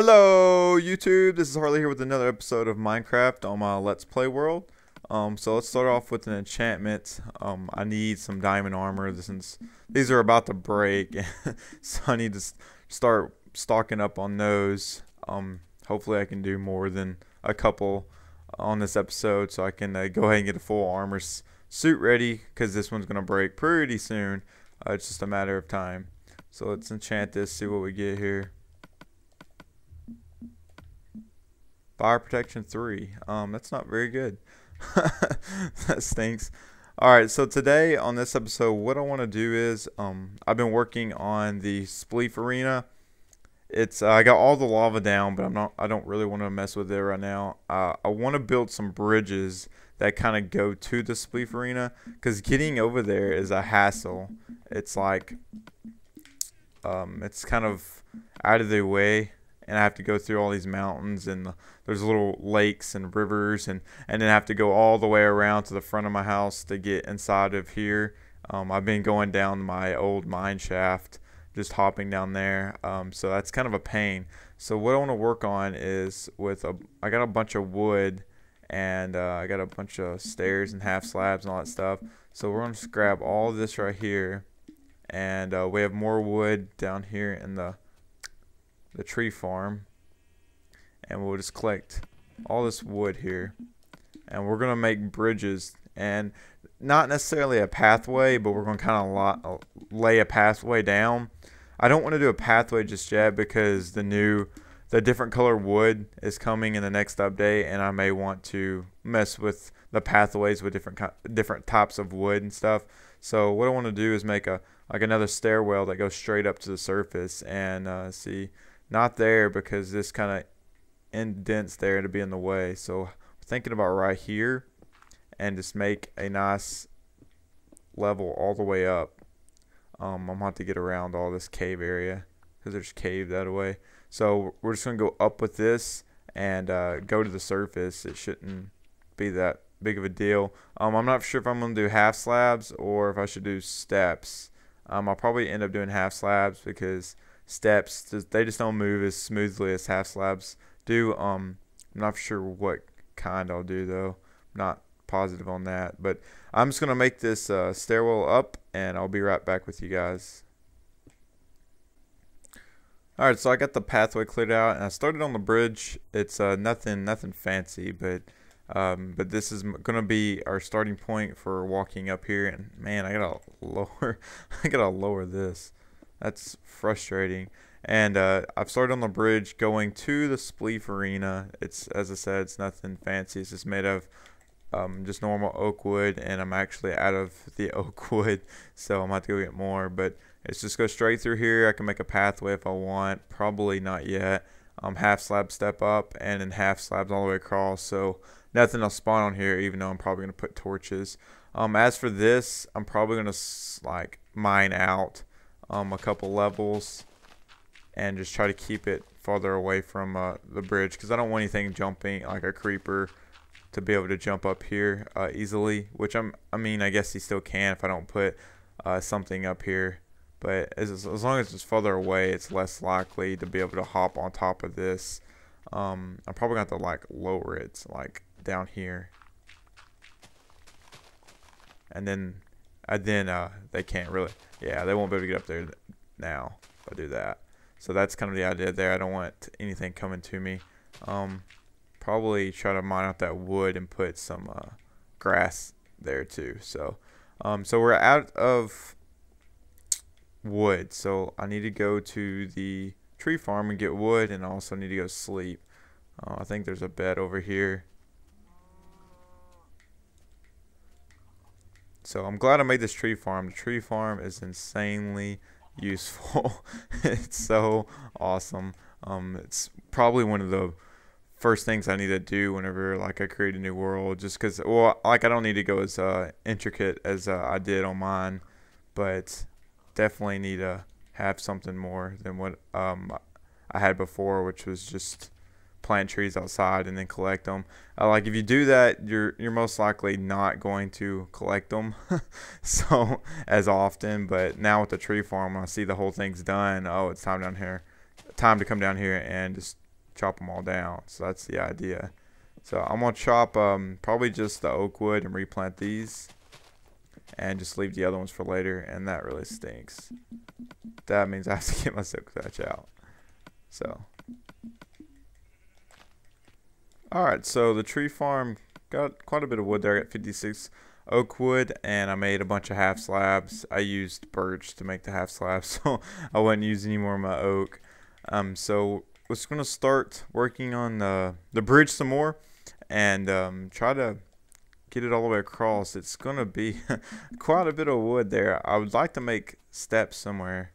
Hello YouTube, this is Harley here with another episode of Minecraft on my Let's Play world. So let's start off with an enchantment. I need some diamond armor since these are about to break, so I need to start stocking up on those. Hopefully I can do more than a couple on this episode, so I can go ahead and get a full armor suit ready, because this one's gonna break pretty soon. It's just a matter of time. So let's enchant this, see what we get here. Fire protection 3. That's not very good. That stinks. Alright, so today on this episode, what I want to do is, I've been working on the spleef arena. It's I got all the lava down, but I don't really want to mess with it right now. I want to build some bridges that kind of go to the spleef arena, because getting over there is a hassle. It's like, it's kind of out of the way, and I have to go through all these mountains, and there's little lakes and rivers, and then I have to go all the way around to the front of my house to get inside of here. I've been going down my old mine shaft, just hopping down there, so that's kind of a pain. So what I want to work on is I got a bunch of wood, and I got a bunch of stairs and half slabs and all that stuff. So we're going to grab all this right here, and we have more wood down here in the tree farm, and we'll just collect all this wood here, and we're gonna make bridges, and not necessarily a pathway, but we're gonna kind of lay a pathway down. I don't want to do a pathway just yet, because the different color wood is coming in the next update, and I may want to mess with the pathways with different types of wood and stuff. So what I want to do is make another stairwell that goes straight up to the surface, and see. Not there, because this kind of indents there to be in the way. So thinking about right here, and just make a nice level all the way up. I'm gonna have to get around all this cave area, because there's cave that way. So we're just gonna go up with this and go to the surface. It shouldn't be that big of a deal. I'm not sure if I'm gonna do half slabs or if I should do steps. I'll probably end up doing half slabs, because steps they just don't move as smoothly as half slabs do. I'm not sure what kind I'll do though. I'm not positive on that, but I'm just gonna make this stairwell up, and I'll be right back with you guys. Alright, so I got the pathway cleared out, and I started on the bridge. It's nothing fancy, but this is gonna be our starting point for walking up here. And man, I gotta lower this. That's frustrating. And I've started on the bridge going to the spleef arena. It's, as I said, it's nothing fancy. It's just made of just normal oak wood, and I'm actually out of the oak wood, so I'm gonna have to go get more. But it's just go straight through here. I can make a pathway if I want. Probably not yet. Half slab step up, and then half slabs all the way across. So nothing will spawn on here, even though I'm probably gonna put torches. As for this, I'm probably gonna like mine out a couple levels, and just try to keep it farther away from the bridge, because I don't want anything jumping, like a creeper, to be able to jump up here easily. Which I mean, I guess he still can if I don't put something up here, but as long as it's farther away, it's less likely to be able to hop on top of this. I'm probably gonna have to like lower it like down here, and then they can't really, yeah, they won't be able to get up there now if I do that. So that's kind of the idea there. I don't want anything coming to me. Probably try to mine out that wood and put some grass there too. So so we're out of wood, so I need to go to the tree farm and get wood, and I also need to go sleep. I think there's a bed over here. So I'm glad I made this tree farm. The tree farm is insanely useful. It's so awesome. It's probably one of the first things I need to do whenever like I create a new world, just because, well, like I don't need to go as intricate as I did on mine, but definitely need to have something more than what I had before, which was just plant trees outside and then collect them. Like if you do that, you're most likely not going to collect them so as often. But now with the tree farm, I see the whole thing's done. Oh, it's time to come down here and just chop them all down. So that's the idea. So I'm gonna chop probably just the oak wood and replant these, and just leave the other ones for later. And that really stinks. That means I have to get my silk touch out. So, alright, so the tree farm got quite a bit of wood there. I got 56 oak wood, and I made a bunch of half slabs. I used birch to make the half slabs, so I wouldn't use any more of my oak. So we're just gonna start working on the bridge some more, and try to get it all the way across. It's gonna be quite a bit of wood there. I would like to make steps somewhere.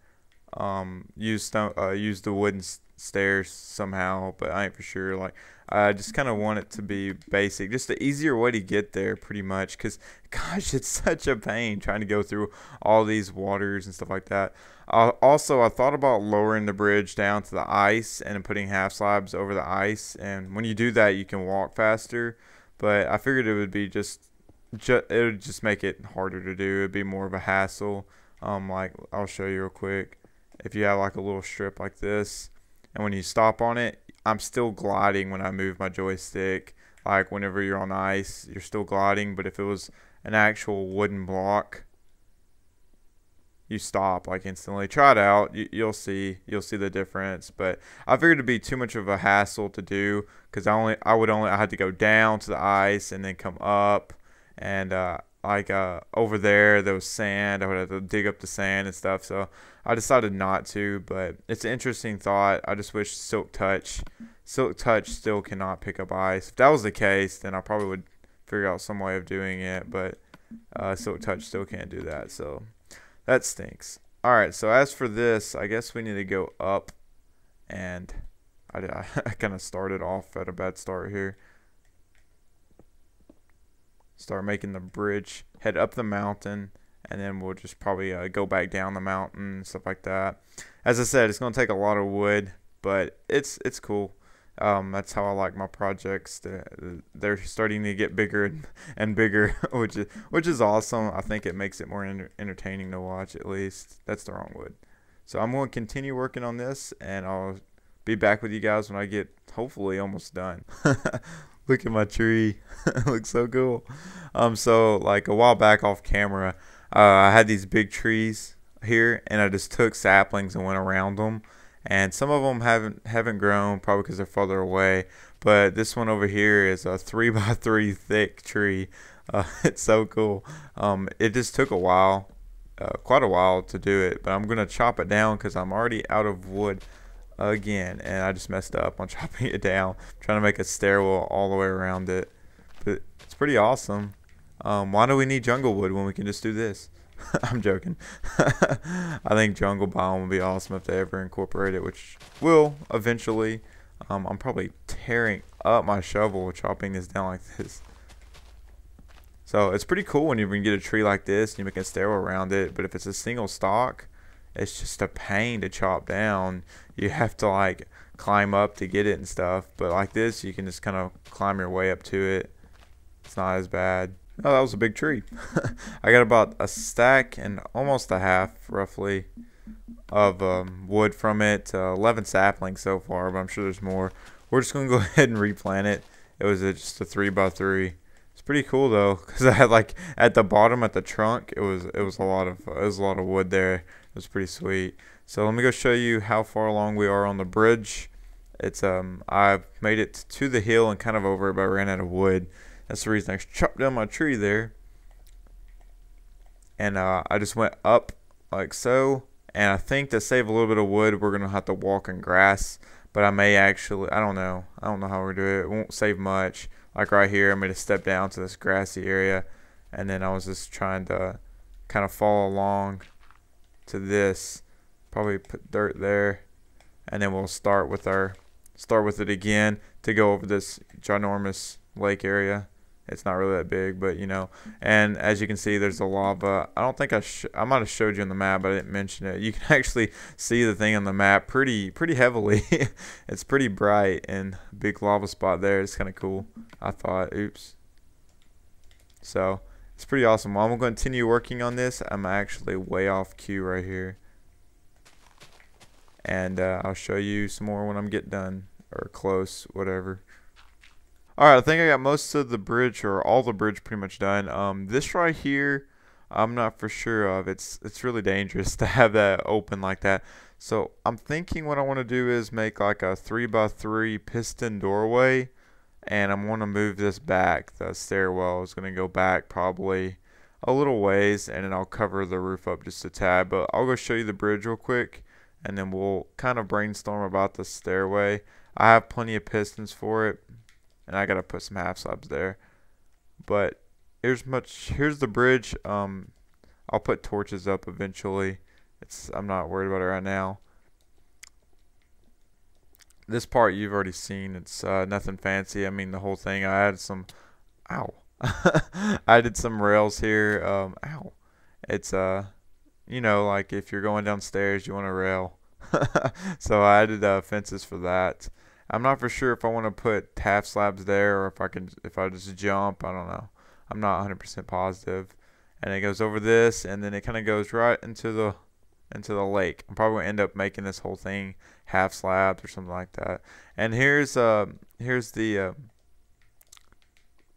Use the wooden stairs somehow, but I ain't for sure. Like, I just kind of want it to be basic, just the easier way to get there, pretty much. Cause gosh, it's such a pain trying to go through all these waters and stuff like that. Also, I thought about lowering the bridge down to the ice and putting half slabs over the ice. And when you do that, you can walk faster. But I figured it would be it would just make it harder to do. It'd be more of a hassle. Like, I'll show you real quick. If you have like a little strip like this, and when you stop on it, I'm still gliding when I move my joystick. Like, whenever you're on ice, you're still gliding. But if it was an actual wooden block, you stop like instantly. Try it out. You'll see the difference. But I figured it'd be too much of a hassle to do, because I had to go down to the ice and then come up, and over there was sand. I would have to dig up the sand and stuff. So I decided not to, but it's an interesting thought. I just wish Silk Touch still cannot pick up ice. If that was the case, then I probably would figure out some way of doing it, but Silk Touch still can't do that, so that stinks. Alright, so as for this, I guess we need to go up, and I kind of started off at a bad start here. Start making the bridge, head up the mountain, and then we'll just probably go back down the mountain and stuff like that. As I said, it's going to take a lot of wood, but it's cool. That's how I like my projects. They're starting to get bigger and bigger, which is awesome. I think it makes it more entertaining to watch, at least. That's the wrong wood. So I'm going to continue working on this, and I'll be back with you guys when I get hopefully almost done. Look at my tree. It looks so cool. So like a while back off camera, I had these big trees here, and I just took saplings and went around them. And some of them haven't grown, probably because they're farther away. But this one over here is a 3x3 thick tree. It's so cool. It just took a while, quite a while to do it. But I'm gonna chop it down because I'm already out of wood again, and I just messed up on chopping it down. I'm trying to make a stairwell all the way around it, but it's pretty awesome. Why do we need jungle wood when we can just do this? I'm joking. I think jungle biome would be awesome if they ever incorporate it, which will eventually. I'm probably tearing up my shovel chopping this down like this. So it's pretty cool when you can get a tree like this and you make a stairwell around it. But if it's a single stalk, it's just a pain to chop down. You have to like climb up to get it and stuff. But like this, you can just kind of climb your way up to it. It's not as bad. Oh, that was a big tree. I got about a stack and almost a half, roughly, of wood from it. 11 saplings so far, but I'm sure there's more. We're just gonna go ahead and replant it. It was just a 3x3. It's pretty cool though, because I had like at the bottom at the trunk, it was a lot of wood there. It was pretty sweet. So let me go show you how far along we are on the bridge. It's I've made it to the hill and kind of over it, but I ran out of wood. That's the reason I chopped down my tree there. And I just went up like so. And I think to save a little bit of wood, we're going to have to walk in grass. But I may actually, I don't know how we're going to do it. It won't save much. Like right here, I'm going to step down to this grassy area. And then I was just trying to kind of follow along to this. Probably put dirt there. And then we'll start with it again to go over this ginormous lake area. It's not really that big, but you know. And as you can see, there's a lava. I don't think I might have showed you on the map, but I didn't mention it. You can actually see the thing on the map pretty heavily. It's pretty bright, and big lava spot there. It's kind of cool, I thought. Oops. So it's pretty awesome. Well, I'm gonna continue working on this. I'm actually way off cue right here, and I'll show you some more when I'm getting done. or close, whatever. Alright, I think I got most of the bridge, or all the bridge pretty much done. This right here, I'm not for sure of. It's really dangerous to have that open like that. So I'm thinking what I want to do is make like a 3x3 piston doorway, and I'm going to move this back. The stairwell is going to go back probably a little ways, and then I'll cover the roof up just a tad. But I'll go show you the bridge real quick, and then we'll kind of brainstorm about the stairway. I have plenty of pistons for it, and I gotta put some half slabs there. But here's the bridge. I'll put torches up eventually. I'm not worried about it right now. This part you've already seen. It's nothing fancy. I mean, the whole thing. I added some. Ow. I did some rails here. Ow. It's you know, like if you're going downstairs, you want a rail. So I added fences for that. I'm not for sure if I want to put half slabs there or if I just jump. I don't know. I'm not 100% positive. And it goes over this, and then it kind of goes right into the lake. I'm probably gonna end up making this whole thing half slabs or something like that. And here's the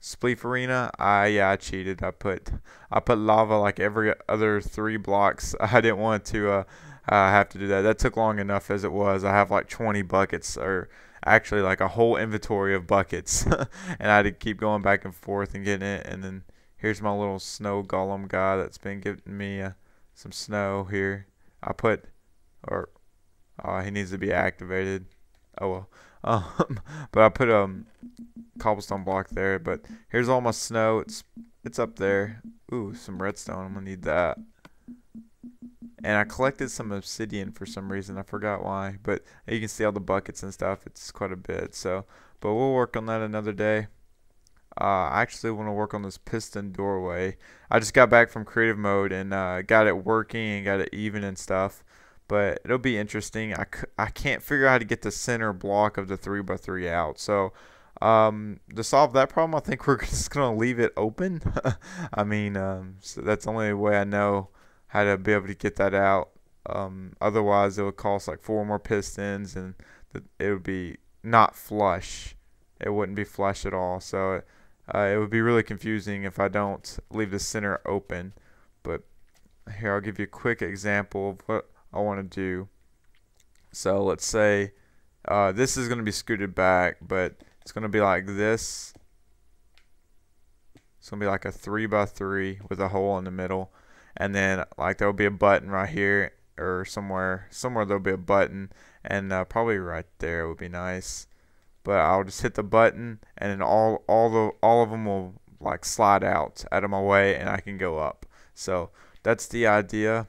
Spleef Arena. Yeah, I cheated. I put lava like every other 3 blocks. I didn't want to have to do that. That took long enough as it was. I have like 20 buckets, or actually like a whole inventory of buckets, and I had to keep going back and forth and getting it. And then here's my little snow golem guy that's been giving me some snow here. He needs to be activated. Oh well. But I put cobblestone block there. But here's all my snow. It's up there. Ooh, some redstone. I'm gonna need that. And I collected some obsidian for some reason. I forgot why. But you can see all the buckets and stuff. It's quite a bit. But we'll work on that another day. I actually want to work on this piston doorway. I just got back from creative mode and got it working and got it even and stuff. But it'll be interesting. I can't figure out how to get the center block of the 3x3 out. So to solve that problem, I think we're just going to leave it open. I mean, so that's the only way I know how to be able to get that out. Otherwise, it would cost like 4 more pistons, and it would be not flush. It wouldn't be flush at all. So it would be really confusing if I don't leave the center open. But here, I'll give you a quick example of what I want to do. So let's say this is going to be scooted back, but it's going to be like this. It's going to be like a 3x3 with a hole in the middle. And then like there will be a button right here, or somewhere there'll be a button, and probably right there would be nice. But I'll just hit the button, and then all of them will like slide out of my way, and I can go up. So that's the idea.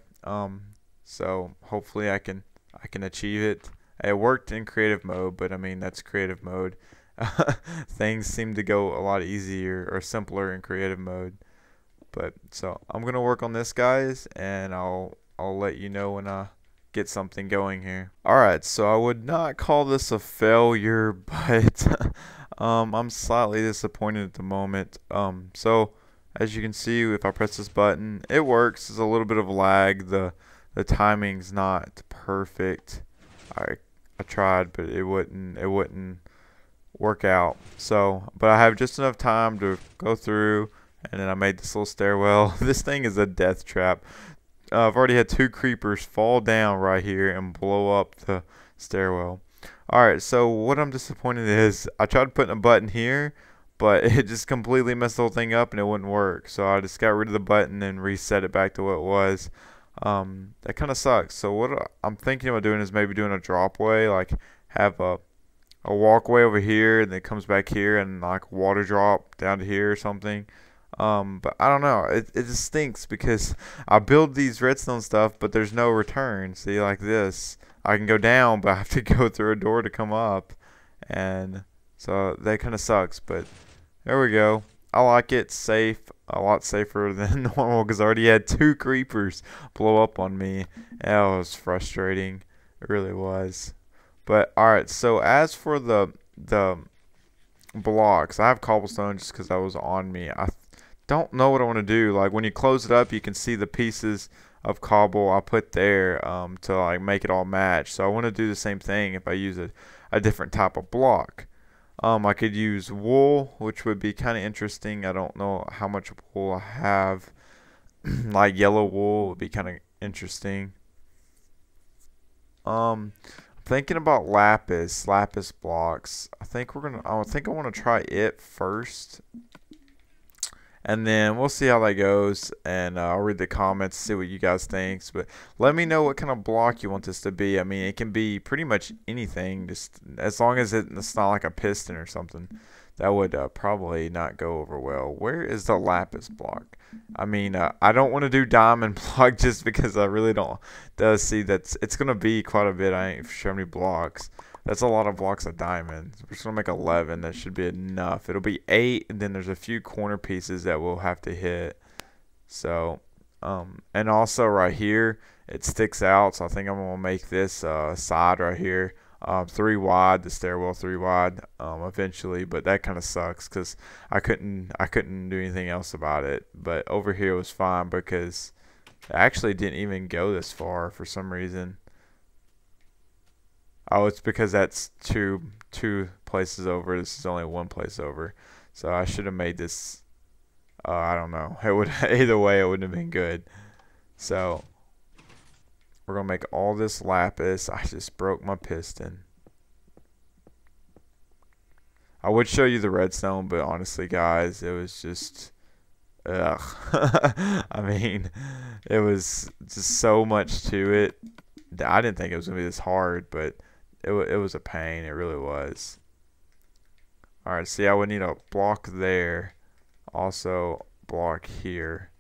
So hopefully I can achieve it. It worked in creative mode, but I mean, that's creative mode. Things seem to go a lot easier or simpler in creative mode. But so I'm gonna work on this, guys, and I'll let you know when I get something going here. Alright, so I would not call this a failure, but I'm slightly disappointed at the moment. So as you can see, if I press this button, it works. There's a little bit of lag. The timing's not perfect. I tried, but it wouldn't work out. So, but I have just enough time to go through, and then I made this little stairwell. This thing is a death trap. I've already had 2 creepers fall down right here and blow up the stairwell. Alright, so what I'm disappointed is I tried putting a button here, but it just completely messed the whole thing up and it wouldn't work. So I just got rid of the button and reset it back to what it was. That kind of sucks. So what I'm thinking about doing is maybe doing a dropway, like have a walkway over here, and then it comes back here, and like water drop down to here or something. But I don't know. It just stinks because I build these redstone stuff, but there's no return. See, like this, I can go down, but I have to go through a door to come up, and so that kind of sucks. But there we go. I like it. Safe, a lot safer than normal, because I already had 2 creepers blow up on me. That was frustrating. It really was. But alright, so as for the blocks, I have cobblestone just because that was on me. I don't know what I want to do. Like when you close it up, you can see the pieces of cobble I put there to like make it all match. So I want to do the same thing if I use a different type of block. I could use wool, which would be kind of interesting. I don't know how much wool I have. Like yellow wool would be kind of interesting. I'm thinking about lapis blocks. I think I want to try it first, and then we'll see how that goes. And I'll read the comments, see what you guys think. But let me know what kind of block you want this to be. I mean, it can be pretty much anything, just as long as it's not like a piston or something. That would probably not go over well. Where is the lapis block? I mean, I don't want to do diamond block just because I really don't. Does see it's gonna be quite a bit. I ain't sure how many blocks. That's a lot of blocks of diamond. We're just gonna make 11. That should be enough. It'll be 8, and then there's a few corner pieces that we'll have to hit. So, and also right here it sticks out. So I think I'm gonna make this side right here 3 wide, the stairwell 3 wide eventually, but that kind of sucks because I couldn't do anything else about it. But over here was fine because it actually didn't even go this far for some reason. Oh, it's because that's two places over. This is only 1 place over, so I should have made this. I don't know. It would either way, it wouldn't have been good. So we're gonna make all this lapis. I just broke my piston. I would show you the redstone, but honestly, guys, it was just, ugh. I mean, it was just so much to it. I didn't think it was gonna be this hard, but it was a pain. It really was. All right, see, I would need a block there, also block here,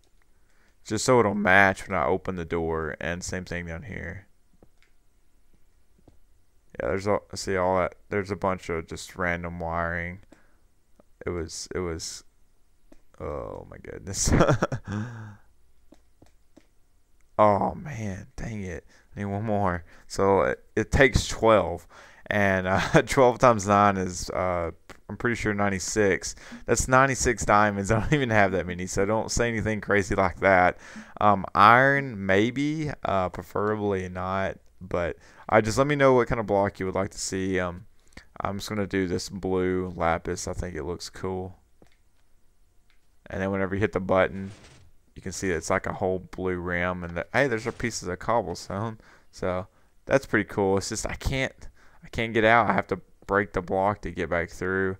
just so it'll match when I open the door, and same thing down here. Yeah, see all that. There's a bunch of just random wiring. It was. Oh my goodness. Oh man, dang it! I need one more. So it takes 12, and 12 times 9 is I'm pretty sure 96. That's 96 diamonds. I don't even have that many, so don't say anything crazy like that. Iron maybe, preferably not. But just let me know what kind of block you would like to see. I'm just gonna do this blue lapis. I think it looks cool. And then whenever you hit the button, you can see it's like a whole blue rim. And hey, there's our pieces of cobblestone. So that's pretty cool. It's just I can't get out. I have to break the block to get back through.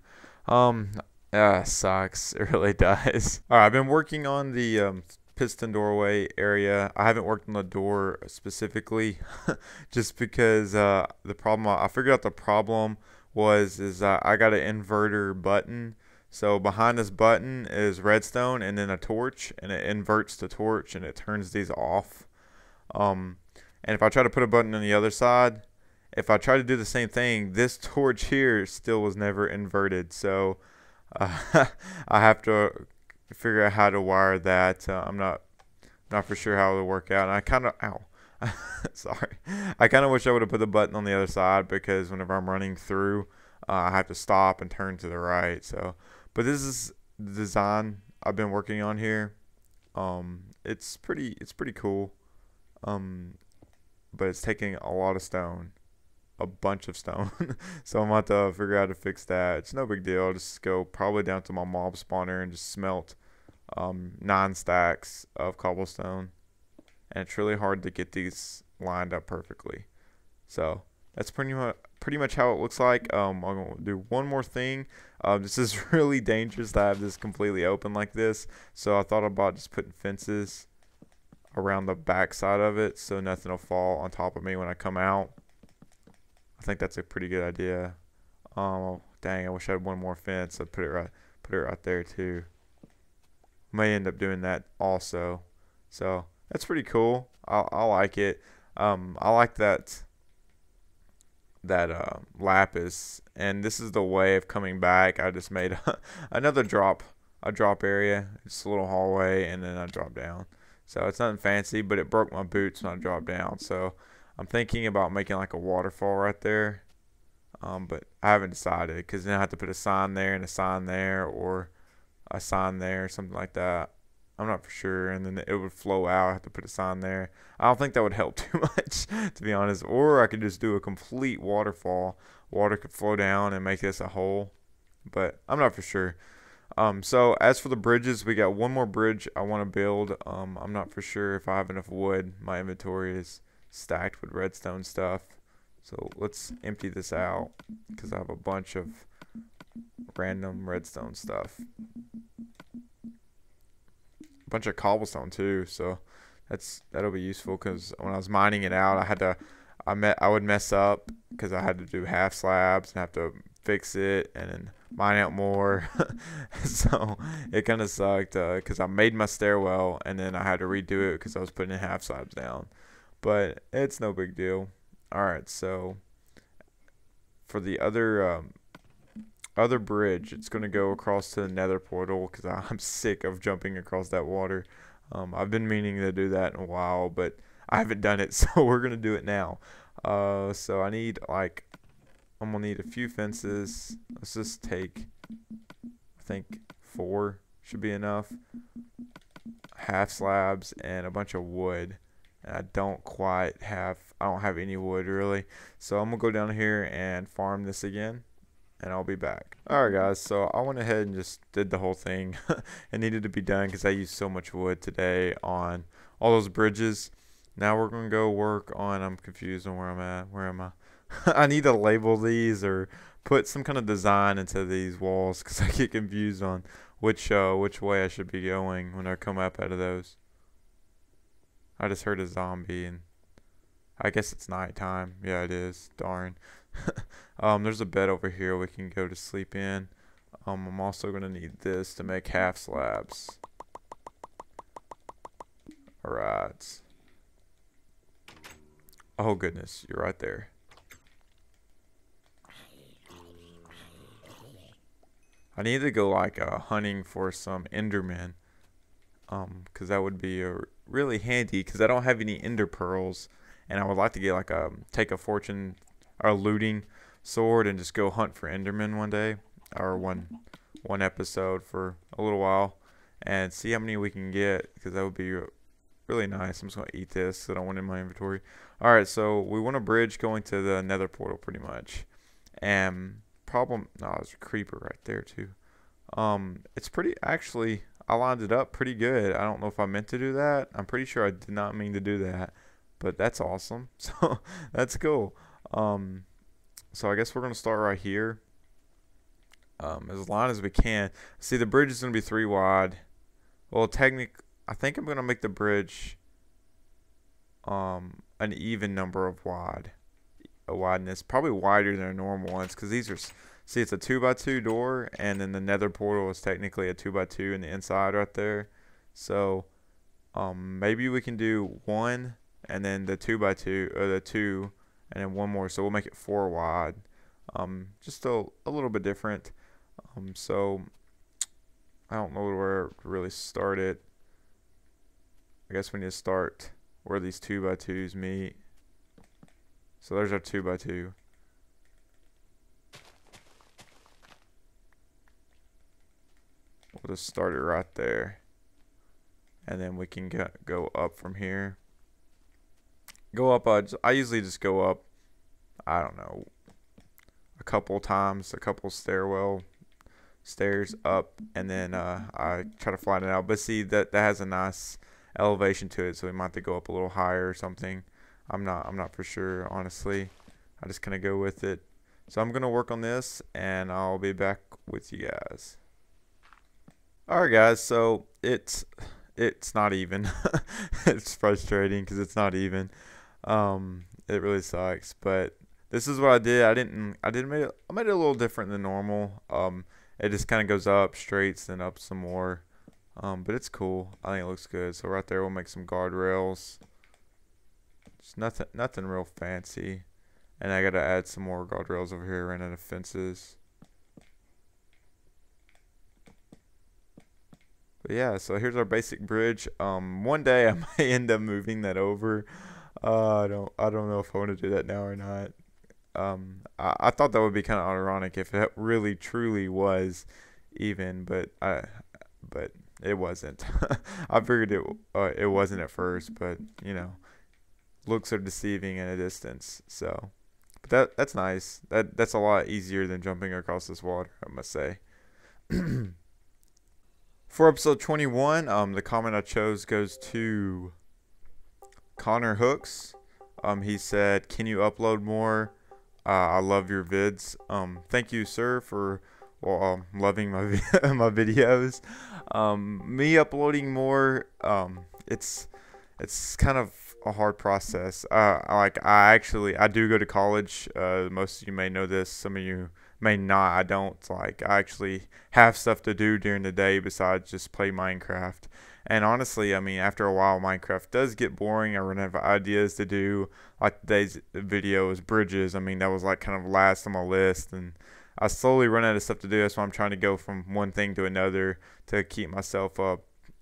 Sucks. It really does. All right, I've been working on the piston doorway area. I haven't worked on the door specifically just because the problem I figured out the problem is I got an inverter button. So behind this button is redstone and then a torch, and it inverts the torch and it turns these off. And if I try to put a button on the other side, if I try to do the same thing, this torch here still was never inverted. So I have to figure out how to wire that. I'm not for sure how it'll work out. And I kind of, sorry. I kind of wish I would have put the button on the other side, because whenever I'm running through, I have to stop and turn to the right. So, but this is the design I've been working on here. It's pretty cool. But it's taking a lot of stone, a bunch of stone. So I'm about to figure out how to fix that. It's no big deal. I'll just go probably down to my mob spawner and just smelt 9 stacks of cobblestone. And it's really hard to get these lined up perfectly. So that's pretty much how it looks like. I'm going to do one more thing. This is really dangerous to have this completely open like this. So I thought about just putting fences around the back side of it so nothing will fall on top of me when I come out. I think that's a pretty good idea. Dang, I wish I had one more fence. I'd put it right there too. May end up doing that also. So that's pretty cool. I like it. I like that lapis, and this is the way of coming back. I just made another drop area. It's a little hallway, and then I drop down. So it's nothing fancy, but it broke my boots when I dropped down. So I'm thinking about making like a waterfall right there. But I haven't decided, because then I have to put a sign there and a sign there, or a sign there, something like that. I'm not for sure, and then it would flow out. I have to put a sign there. I don't think that would help too much, to be honest. Or I could just do a complete waterfall. Water could flow down and make this a hole, but I'm not for sure. So as for the bridges, we got one more bridge I want to build. I'm not for sure if I have enough wood. My inventory is stacked with redstone stuff. So let's empty this out because I have a bunch of random redstone stuff. A bunch of cobblestone too, so that'll be useful because when I was mining it out, I would mess up because I had to do half slabs and have to fix it and then mine out more. So it kind of sucked because I made my stairwell and then I had to redo it because I was putting in half slabs down. But it's no big deal. All right, so for the other bridge, it's gonna go across to the Nether portal because I'm sick of jumping across that water. I've been meaning to do that in a while, but I haven't done it, so we're gonna do it now. So I'm gonna need a few fences. Let's just take, I think 4 should be enough. Half slabs and a bunch of wood. And I don't have any wood really. So I'm gonna go down here and farm this again, and I'll be back. Alright guys, so I went ahead and just did the whole thing. It needed to be done because I used so much wood today on all those bridges. Now we're gonna go work on, I'm confused on where I'm at. Where am I? I need to label these or put some kind of design into these walls because I get confused on which way I should be going when I come up out of those. I just heard a zombie and I guess it's nighttime. Yeah, it is. Darn. There's a bed over here we can go to sleep in. I'm also gonna need this to make half slabs. Alright. Oh goodness, you're right there. I need to go hunting for some Endermen. Because that would be really handy because I don't have any ender pearls, and I would like to get take a fortune or looting sword and just go hunt for Endermen one day or one episode for a little while and see how many we can get because that would be really nice. I'm just gonna eat this so I don't want it in my inventory. All right, so we want a bridge going to the Nether portal pretty much, and there's a creeper right there too. It's pretty actually. I lined it up pretty good. I don't know if I meant to do that. I'm pretty sure I did not mean to do that, but that's awesome. So that's cool. So I guess we're gonna start right here. As long as we can. See, the bridge is gonna be 3 wide. Well, I think I'm gonna make the bridge an even number of wideness, probably wider than normal ones, because these are. See, it's a 2x2 door, and then the Nether portal is technically a 2x2 in the inside right there. So, maybe we can do 1, and then the 2x2, or the 2, and then 1 more. So we'll make it 4 wide. Just a little bit different. So I don't know where to really start it. I guess we need to start where these 2x2s meet. So there's our 2x2. We'll just start it right there, and then we can go up from here. Go up. I usually just go up. I don't know, a couple times, a couple stairs up, and then I try to flatten it out. But see, that has a nice elevation to it, so we might have to go up a little higher or something. I'm not for sure, honestly. I just kind of go with it. So I'm gonna work on this, and I'll be back with you guys. Alright guys, so it's not even. It's frustrating because it's not even. It really sucks, but this is what I did. I made it a little different than normal. It just kind of goes up, straights, then up some more. But it's cool. I think it looks good. So right there we'll make some guardrails. It's nothing real fancy. And I gotta add some more guardrails over here, ran out of fences. But yeah, so here's our basic bridge. One day I might end up moving that over. I don't know if I want to do that now or not. I thought that would be kind of ironic if it really truly was even, but it wasn't. I figured it wasn't at first, but looks are deceiving at a distance. So, but that's nice. That's a lot easier than jumping across this water, I must say. For episode 21, the comment I chose goes to Connor Hooks. He said, "Can you upload more? I love your vids." Thank you, sir, for loving my my videos. Me uploading more, it's kind of a hard process. I do go to college. Most of you may know this. Some of you may not. I don't. Like, I actually have stuff to do during the day besides just play Minecraft. And honestly, I mean, after a while, Minecraft does get boring. I run out of ideas to do. Like today's video is bridges. I mean, that was like kind of last on my list, and I slowly run out of stuff to do. That's why I'm trying to go from one thing to another to keep myself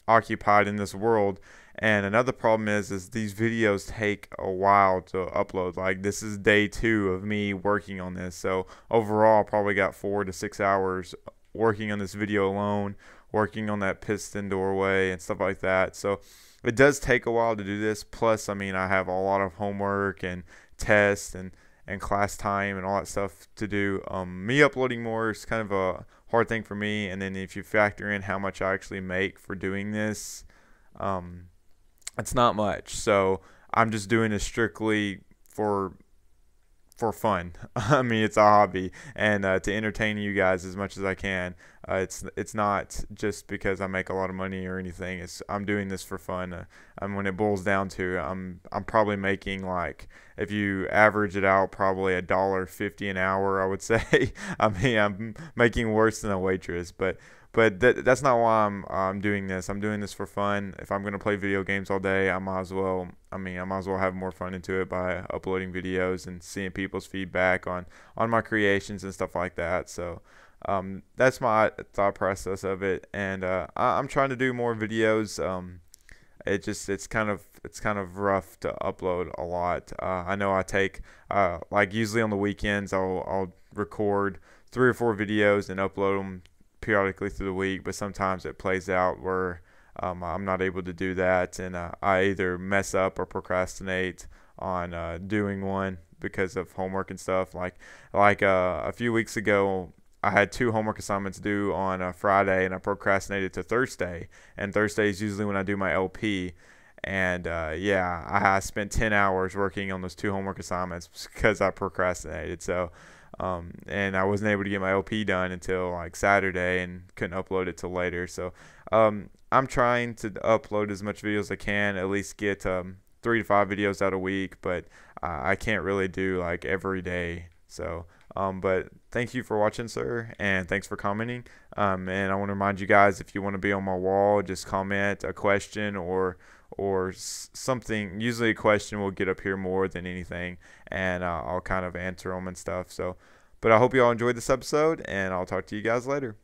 occupied in this world. And another problem is these videos take a while to upload. Like, this is day 2 of me working on this. So overall, I probably got 4 to 6 hours working on this video alone, working on that piston doorway and stuff like that. So it does take a while to do this. Plus, I mean, I have a lot of homework and tests and class time and all that stuff to do. Me uploading more is kind of a hard thing for me. And then if you factor in how much I actually make for doing this, it's not much. So I'm just doing this strictly for fun. I mean, it's a hobby, and to entertain you guys as much as I can. It's not just because I make a lot of money or anything. I'm doing this for fun. When it boils down to, I'm probably making, like, if you average it out, probably $1.50 an hour, I would say. I mean, I'm making worse than a waitress, but that's not why I'm doing this. I'm doing this for fun. If I'm gonna play video games all day, I might as well have more fun into it by uploading videos and seeing people's feedback on my creations and stuff like that. So that's my thought process of it, and I'm trying to do more videos. It's kind of rough to upload a lot. I know I take like, usually on the weekends I'll record 3 or 4 videos and upload them periodically through the week, but sometimes it plays out where I'm not able to do that, and I either mess up or procrastinate on doing one because of homework and stuff. Like a few weeks ago, I had 2 homework assignments due on a Friday, and I procrastinated to Thursday. And Thursday is usually when I do my LP. And I spent 10 hours working on those 2 homework assignments because I procrastinated. So and I wasn't able to get my LP done until like Saturday, and couldn't upload it till later. So I'm trying to upload as much videos as I can, at least get 3 to 5 videos out a week, but I can't really do like every day. So but thank you for watching, sir, and thanks for commenting. And I want to remind you guys, if you want to be on my wall, just comment a question or something. Usually a question will get up here more than anything, and I'll kind of answer them and stuff. So, but I hope you all enjoyed this episode, and I'll talk to you guys later.